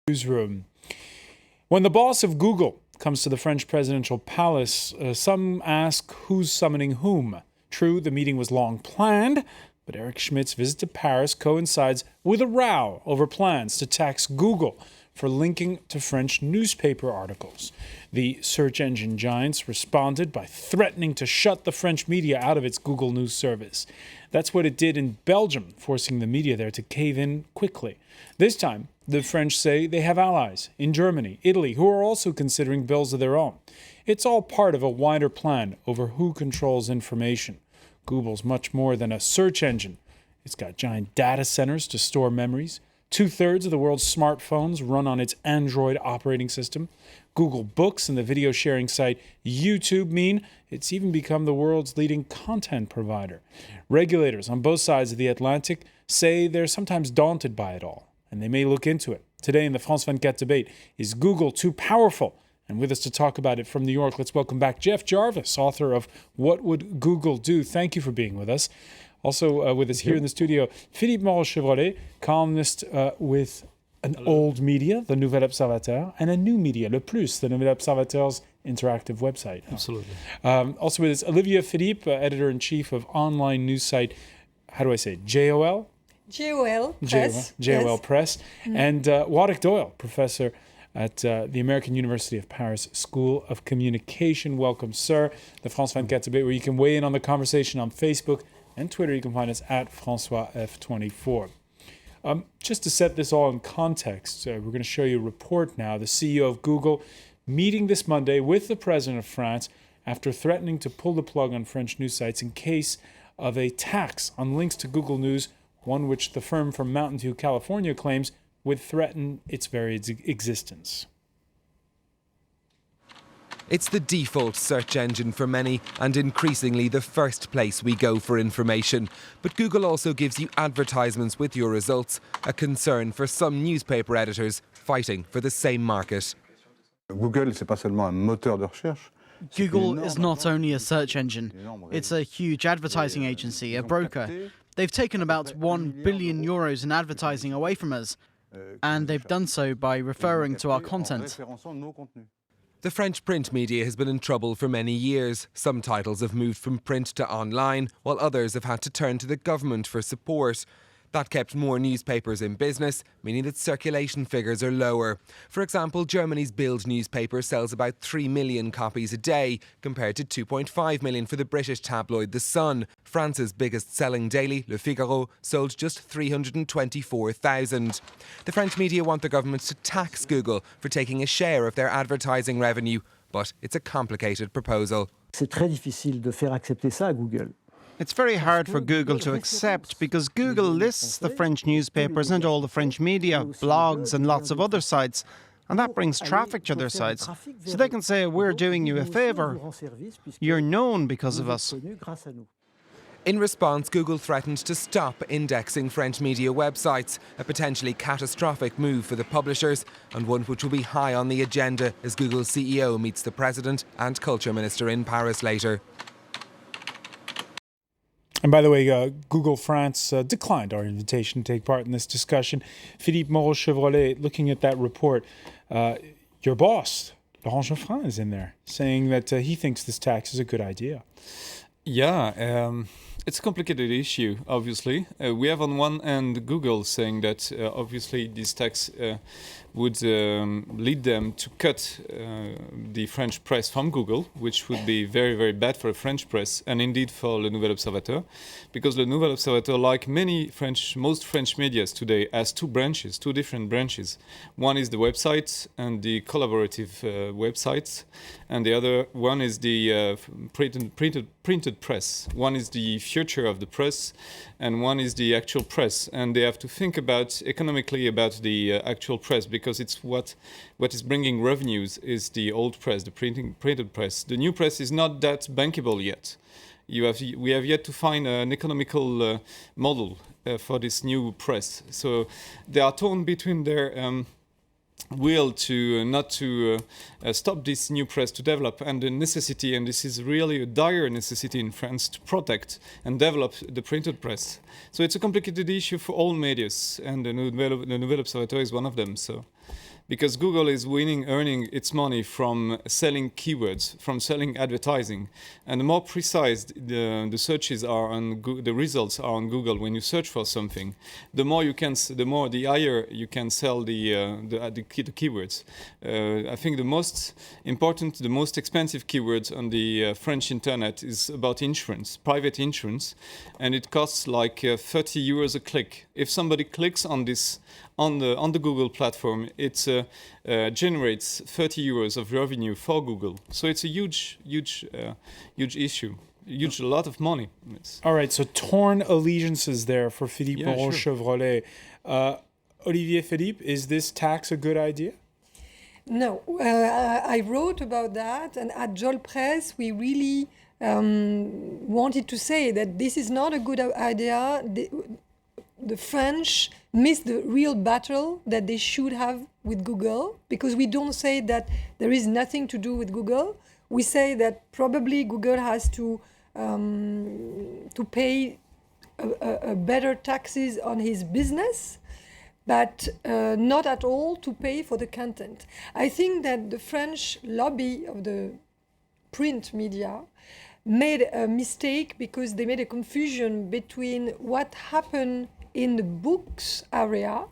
Newsroom. When the boss of Google comes to the French presidential palace, some ask who's summoning whom. True, the meeting was long planned, but Eric Schmidt's visit to Paris coincides with a row over plans to tax Google for linking to French newspaper articles. The search engine giants responded by threatening to shut the French media out of its Google News service. That's what it did in Belgium, forcing the media there to cave in quickly. This time, the French say they have allies in Germany, Italy, who are also considering bills of their own. It's all part of a wider plan over who controls information. Google's much more than a search engine. It's got giant data centers to store memories. 2/3 of the world's smartphones run on its Android operating system. Google Books and the video sharing site YouTube mean it's even become the world's leading content provider. Regulators on both sides of the Atlantic say they're sometimes daunted by it all, and they may look into it. Today in the France 24 debate, is Google too powerful? And with us to talk about it from New York, let's welcome back Jeff Jarvis, author of What Would Google Do? Thank you for being with us. Also with us here in the studio, Philippe Moreau-Chevrolet, columnist with an old media, the Nouvel Observateur, and a new media, Le Plus, the Nouvel Observateur's interactive website. Absolutely. Also with us, Olivier Philippe, editor-in-chief of online news site, how do I say it, JOL? JOL Press. JOL Press. And Warwick Doyle, professor at the American University of Paris School of Communication. Welcome, sir. The France 24 debate, where you can weigh in on the conversation on Facebook and Twitter. You can find us at FrançoisF24. Just to set this all in context, we're going to show you a report now. The CEO of Google meeting this Monday with the President of France after threatening to pull the plug on French news sites in case of a tax on links to Google News, one which the firm from Mountain View, California claims would threaten its very existence. It's the default search engine for many and increasingly the first place we go for information. But Google also gives you advertisements with your results, a concern for some newspaper editors fighting for the same market. Google is not only a search engine, it's a huge advertising agency, a broker. They've taken about €1 billion in advertising away from us, and they've done so by referring to our content. The French print media has been in trouble for many years. Some titles have moved from print to online, while others have had to turn to the government for support. That kept more newspapers in business, meaning that circulation figures are lower. For example, Germany's Bild newspaper sells about 3 million copies a day, compared to 2.5 million for the British tabloid The Sun. France's biggest selling daily, Le Figaro, sold just 324,000. The French media want the government to tax Google for taking a share of their advertising revenue, but it's a complicated proposal. C'est très difficile de faire accepter ça à Google. It's very hard for Google to accept because Google lists the French newspapers and all the French media, blogs and lots of other sites. And that brings traffic to their sites. So they can say, we're doing you a favour. You're known because of us. In response, Google threatened to stop indexing French media websites, a potentially catastrophic move for the publishers and one which will be high on the agenda as Google's CEO meets the President and Culture Minister in Paris later. And by the way, Google France declined our invitation to take part in this discussion. Philippe Moreau-Chevrolet, looking at that report, your boss, Laurent Geoffrin, is in there, saying that he thinks this tax is a good idea. Yeah, it's a complicated issue, obviously. We have on one end Google saying that obviously this tax would lead them to cut the French press from Google, which would be very, very bad for the French press and indeed for Le Nouvel Observateur, because Le Nouvel Observateur, like most French medias today, has two different branches. One is the website and the collaborative websites, and the other one is the printed press. One is the future of the press, and one is the actual press. And they have to think economically about the actual press, because it's what is bringing revenues is the old press, the printed press. The new press is not that bankable yet. We have yet to find an economical model for this new press. So they are torn between their will to not to stop this new press to develop, and the necessity, and this is really a dire necessity in France, to protect and develop the printed press. So it's a complicated issue for all medias, and the Nouvel Observateur is one of them. So because Google is earning its money from selling keywords, from selling advertising. And the more precise the searches are on the results are on Google when you search for something, the higher you can sell the keywords. I think the most important, the most expensive keywords on the French internet is about insurance, private insurance, and it costs like 30 euros a click. If somebody clicks on this on the Google platform, it generates 30 euros of revenue for Google. So it's a huge issue. A lot of money. All right, so torn allegiances there for Philippe Moreau-Chevrolet. Olivier Philippe, is this tax a good idea? No, I wrote about that, and at Jol Press, we really wanted to say that this is not a good idea. The French missed the real battle that they should have with Google, because we don't say that there is nothing to do with Google. We say that probably Google has to pay a better taxes on his business, but not at all to pay for the content. I think that the French lobby of the print media made a mistake because they made a confusion between what happened in the books area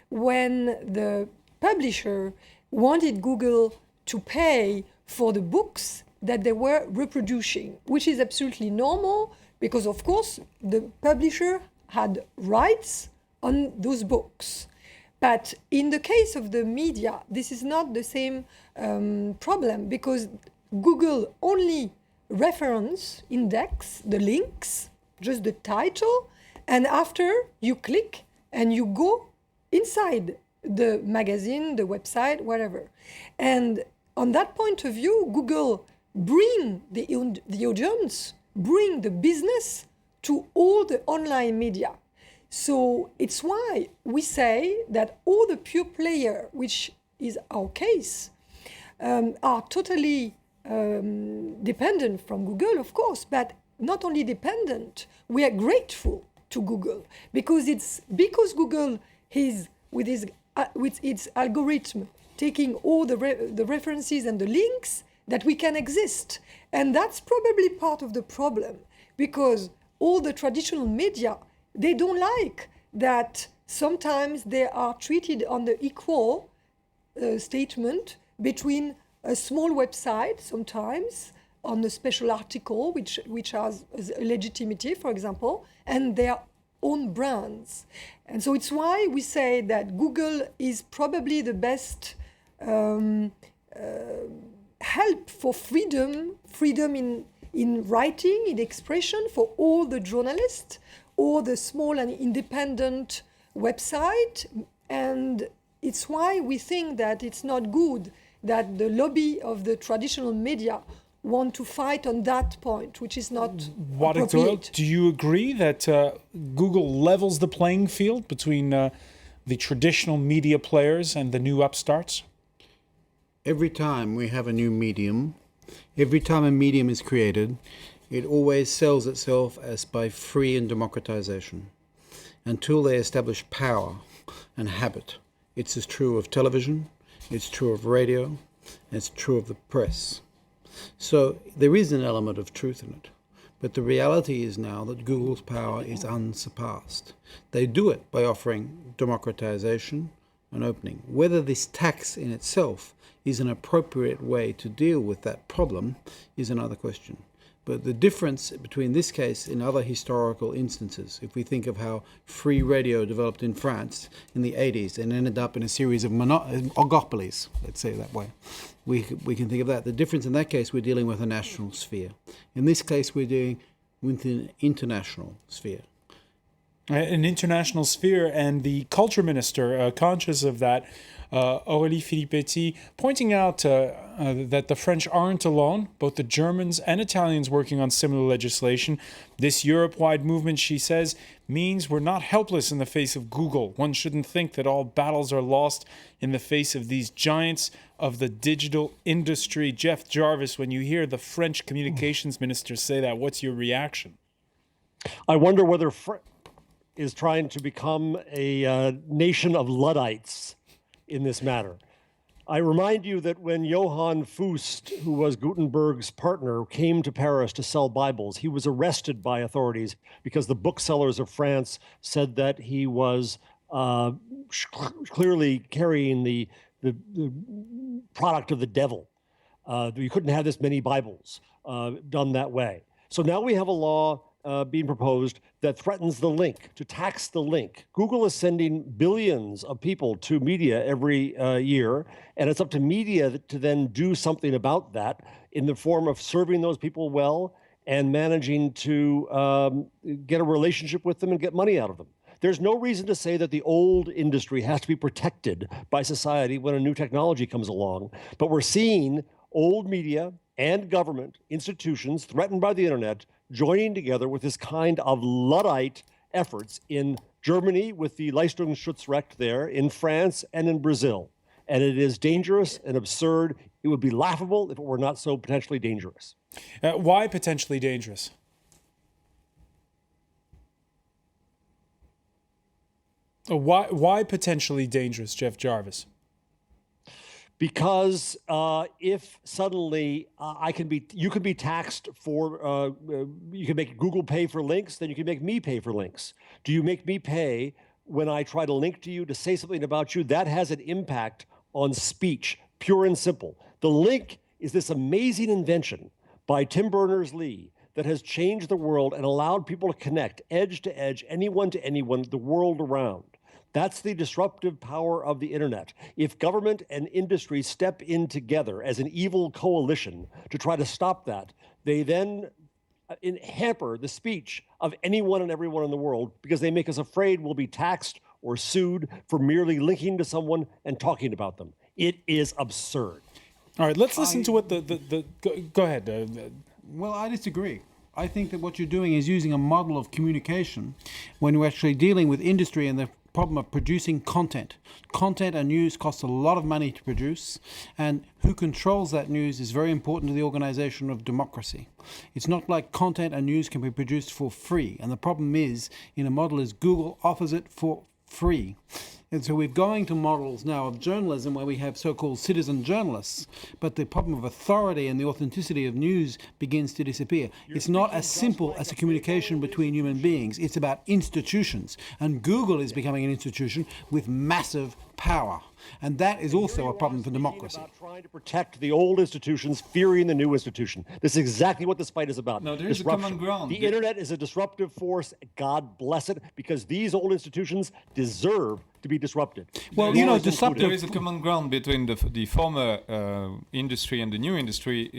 when the publisher wanted Google to pay for the books that they were reproducing, which is absolutely normal because, of course, the publisher had rights on those books. But in the case of the media, this is not the same problem because Google only index the links, just the title, and after you click and you go inside the magazine, the website, whatever. And on that point of view, Google bring the audience, bring the business to all the online media. So it's why we say that all the pure player, which is our case, are totally dependent from Google, of course, but not only dependent, we are grateful to Google because Google is with its algorithm taking all the references and the links that we can exist. And that's probably part of the problem because all the traditional media, they don't like that sometimes they are treated on the equal statement between a small website sometimes on a special article which has legitimacy, for example, and their own brands. And so it's why we say that Google is probably the best help for freedom in writing, in expression for all the journalists or the small and independent website. And it's why we think that it's not good that the lobby of the traditional media want to fight on that point, which is not appropriate. Do you agree that Google levels the playing field between the traditional media players and the new upstarts? Every time we have a new medium, every time a medium is created, it always sells itself as by free and democratization until they establish power and habit. It's as true of television, it's true of radio, and it's true of the press. So there is an element of truth in it. But the reality is now that Google's power is unsurpassed. They do it by offering democratization and opening. Whether this tax in itself is an appropriate way to deal with that problem is another question. But the difference between this case and other historical instances, if we think of how free radio developed in France in the 80s and ended up in a series of oligopolies, let's say it that way, we can think of that. The difference in that case, we're dealing with a national sphere. In this case, we're dealing with an international sphere. An international sphere, and the culture minister, conscious of that, Aurélie Filippetti, pointing out that the French aren't alone, both the Germans and Italians working on similar legislation. This Europe-wide movement, she says, means we're not helpless in the face of Google. One shouldn't think that all battles are lost in the face of these giants of the digital industry. Jeff Jarvis, when you hear the French communications minister say that, what's your reaction? I wonder whether is trying to become a nation of Luddites in this matter. I remind you that when Johann Fust, who was Gutenberg's partner, came to Paris to sell Bibles, he was arrested by authorities because the booksellers of France said that he was clearly carrying the product of the devil. You couldn't have this many Bibles done that way. So now we have a law being proposed that threatens the link, to tax the link. Google is sending billions of people to media every year, and it's up to media to then do something about that in the form of serving those people well and managing to get a relationship with them and get money out of them. There's no reason to say that the old industry has to be protected by society when a new technology comes along, but we're seeing old media and government institutions threatened by the internet joining together with this kind of Luddite efforts in Germany with the Leistungsschutzrecht there, in France and in Brazil. And it is dangerous and absurd. It would be laughable if it were not so potentially dangerous. Why potentially dangerous? Why potentially dangerous, Jeff Jarvis? Because if suddenly you can be taxed for, you can make Google pay for links, then you can make me pay for links. Do you make me pay when I try to link to you to say something about you? That has an impact on speech, pure and simple. The link is this amazing invention by Tim Berners-Lee that has changed the world and allowed people to connect edge to edge, anyone to anyone, the world around. That's the disruptive power of the internet. If government and industry step in together as an evil coalition to try to stop that, they then hamper the speech of anyone and everyone in the world because they make us afraid we'll be taxed or sued for merely linking to someone and talking about them. It is absurd. All right, let's listen to what go ahead. Well, I disagree. I think that what you're doing is using a model of communication when you're actually dealing with industry and the problem of producing content. Content and news costs a lot of money to produce, and who controls that news is very important to the organization of democracy. It's not like content and news can be produced for free, and the problem is, in a model is Google offers it for free. And so we're going to models now of journalism where we have so-called citizen journalists, but the problem of authority and the authenticity of news begins to disappear. It's not as simple as a communication between human beings. It's about institutions. And Google is becoming an institution with massive power. And that is also a problem for democracy. About trying to protect the old institutions, fearing the new institution. This is exactly what this fight is about. No, there is a common ground. The internet is a disruptive force. God bless it, because these old institutions deserve to be disrupted. Well, disruptive. There is a common ground between the former industry and the new industry.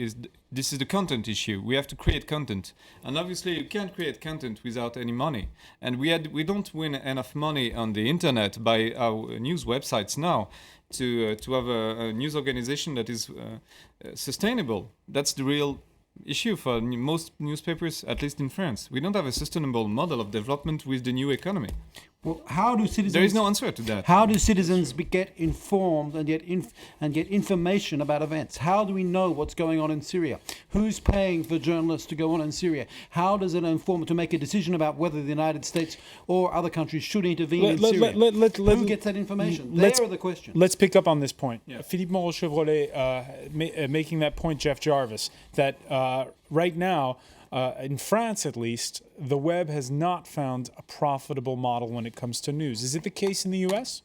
This is the content issue. We have to create content, and obviously you can't create content without any money. And we don't win enough money on the internet by our news websites now to have a news organization that is sustainable. That's the real issue for most newspapers, at least in France. We don't have a sustainable model of development with the new economy. Well, how do citizens? There is no answer to that. How do citizens get informed and get information about events? How do we know what's going on in Syria? Who's paying for journalists to go on in Syria? How does it inform to make a decision about whether the United States or other countries should intervene in Syria? Who gets that information? There are the questions. Let's pick up on this point. Yeah. Philippe Moreau-Chevrolet making that point, Jeff Jarvis, that right now, in France, at least, the web has not found a profitable model when it comes to news. Is it the case in the U.S.?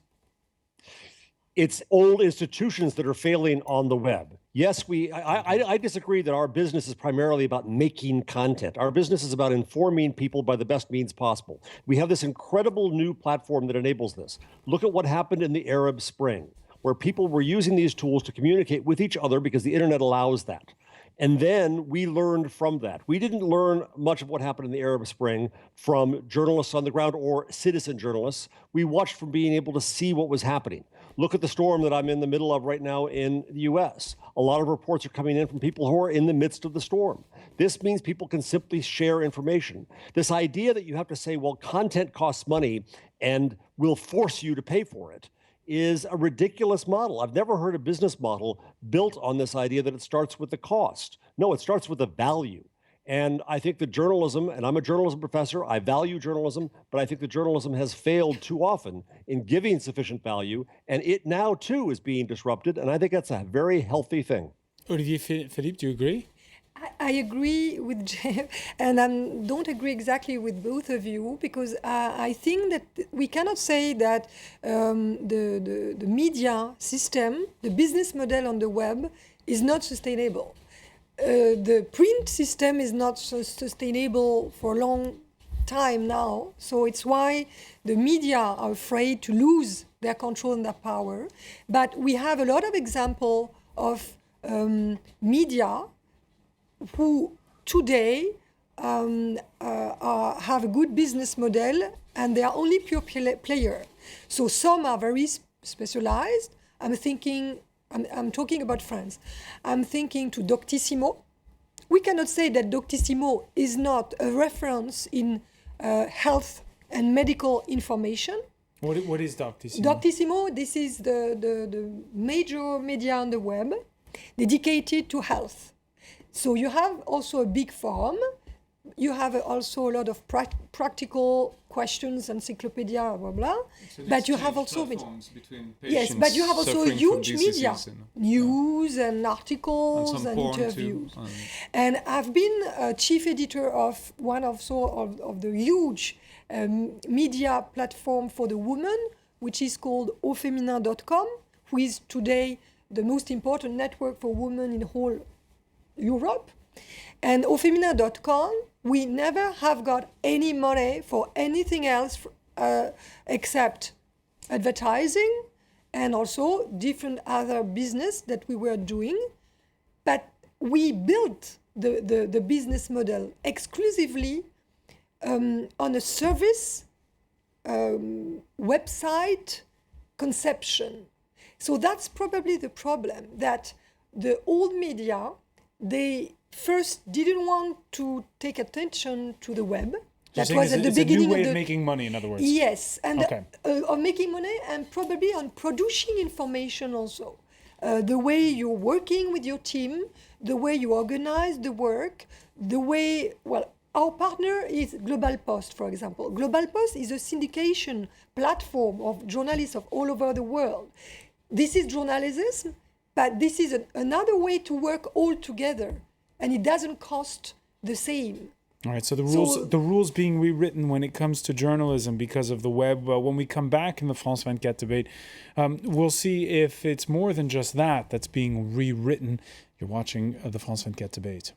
It's old institutions that are failing on the web. Yes, I disagree that our business is primarily about making content. Our business is about informing people by the best means possible. We have this incredible new platform that enables this. Look at what happened in the Arab Spring, where people were using these tools to communicate with each other because the internet allows that. And then we learned from that. We didn't learn much of what happened in the Arab Spring from journalists on the ground or citizen journalists. We watched from being able to see what was happening. Look at the storm that I'm in the middle of right now in the US. A lot of reports are coming in from people who are in the midst of the storm. This means people can simply share information. This idea that you have to say, well, content costs money and we'll force you to pay for it is a ridiculous model. I've never heard a business model built on this idea that it starts with the cost. No, it starts with the value. And I think that journalism, and I'm a journalism professor, I value journalism, but I think that journalism has failed too often in giving sufficient value, and it now too is being disrupted, and I think that's a very healthy thing. Olivier Philippe, do you agree? I agree with Jeff, and I don't agree exactly with both of you, because I think that we cannot say that the media system, the business model on the web, is not sustainable. The print system is not sustainable for a long time now, so it's why the media are afraid to lose their control and their power. But we have a lot of examples of media who today have a good business model, and they are only pure player. So some are very specialized. I'm talking about France. I'm thinking to Doctissimo. We cannot say that Doctissimo is not a reference in health and medical information. What is Doctissimo? Doctissimo, this is the major media on the web dedicated to health. So you have also a big forum. You have also a lot of practical questions, encyclopedia, blah, blah. But you have also yes, but you have also huge media, news and articles and interviews. And I've been a chief editor of one of the huge media platform for the women, which is called aufeminin.com, who is today the most important network for women in whole Europe. And aufeminin.com, we never have got any money for anything else except advertising and also different other business that we were doing. But we built the business model exclusively on a service website conception. So that's probably the problem, that the old media, they first didn't want to take attention to the web. That was at the beginning of making money, in other words. Yes, and of making money, and probably on producing information also. The way you're working with your team, the way you organize the work, the way, our partner is Global Post, for example. Global Post is a syndication platform of journalists of all over the world. This is journalism, but this is another way to work all together, and it doesn't cost the same. All right, so the rules being rewritten when it comes to journalism because of the web. When we come back in the France 24 debate, we'll see if it's more than just that's being rewritten. You're watching the France 24 debate.